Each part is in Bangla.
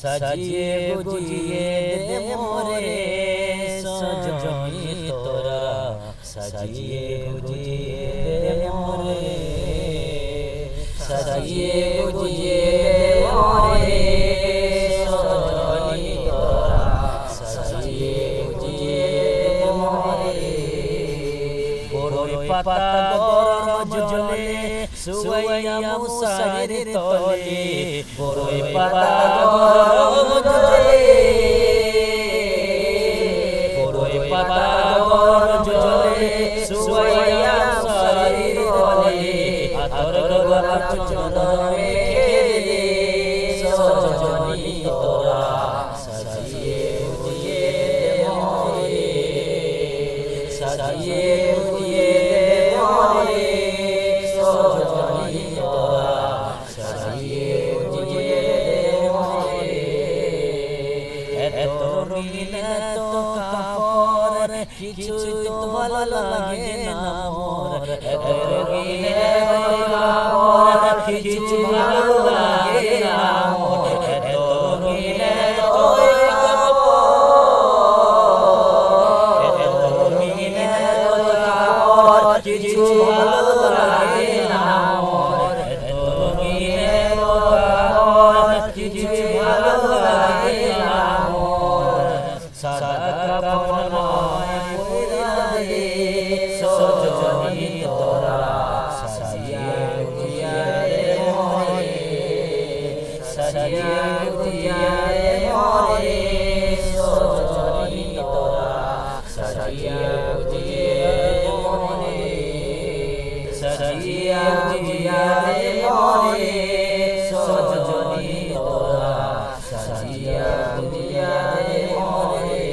সাজিয়ে গুজিয়ে দে মোরে সজনী তোরা সাজিয়ে গুজিয়ে দে মোরে সাজিয়ে গুজিয়ে দে মোরে সজনী তোরা সাজিয়ে গুজিয়ে দে মোরে বড়ই পাতা গরম জলে সুয়াইয়া মুসারির তলে বড়ই পাতা গরম জলে বড়ই পাতা গরম জলে সুয়াইয়া মুসারির তলে আতর গোলাপ চন্দন মেখে দে সজনী তোরা সাজিয়ে গুজিয়ে দে মোরে সাজিয়ে গুজিয়ে দে মোরে সজনী তোরা সাজিয়ে গুজিয়ে দে মোরে এত রঙিন এত কাপড় কিছুই তো ভালো লাগে না মোর এত রঙিন এত কাপড় কিছুই ভালো লাগে না মোর এত রঙিন এত কাপড় এত রঙিন এত কাপড় কিছুই ভালো লাগে না মোর এত রঙিন এত কাপড় কিছুই ভালো লাগে না মোর সাদা কাপড় নয় পয়রা দে সজনী তোরা সাজিয়ে গুজিয়ে দে মোরে সাজিয়ে গুজিয়ে দে মোরে সজনী তোরা সাজিয়ে গুজিয়ে দে মোরে সাজিয়ে গুজিয়ে দে মোরে সজনী তোরা সাজিয়ে গুজিয়ে দে মোরে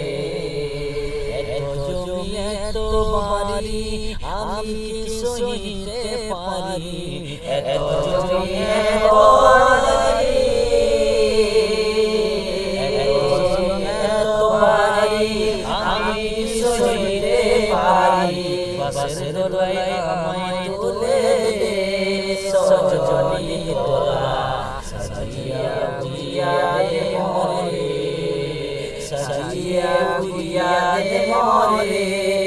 এত জমি এত বাড়ি আমি কি সইতে পারি এত জমি এত বাড়ি এত জমি এত বাড়ি আমি কি সইতে পারি বাসের দোলায় আমায় তুলে দে সজনী তোরা সাজিয়ে গুজিয়ে দে মোরে সাজিয়ে গুজিয়ে দে মোরে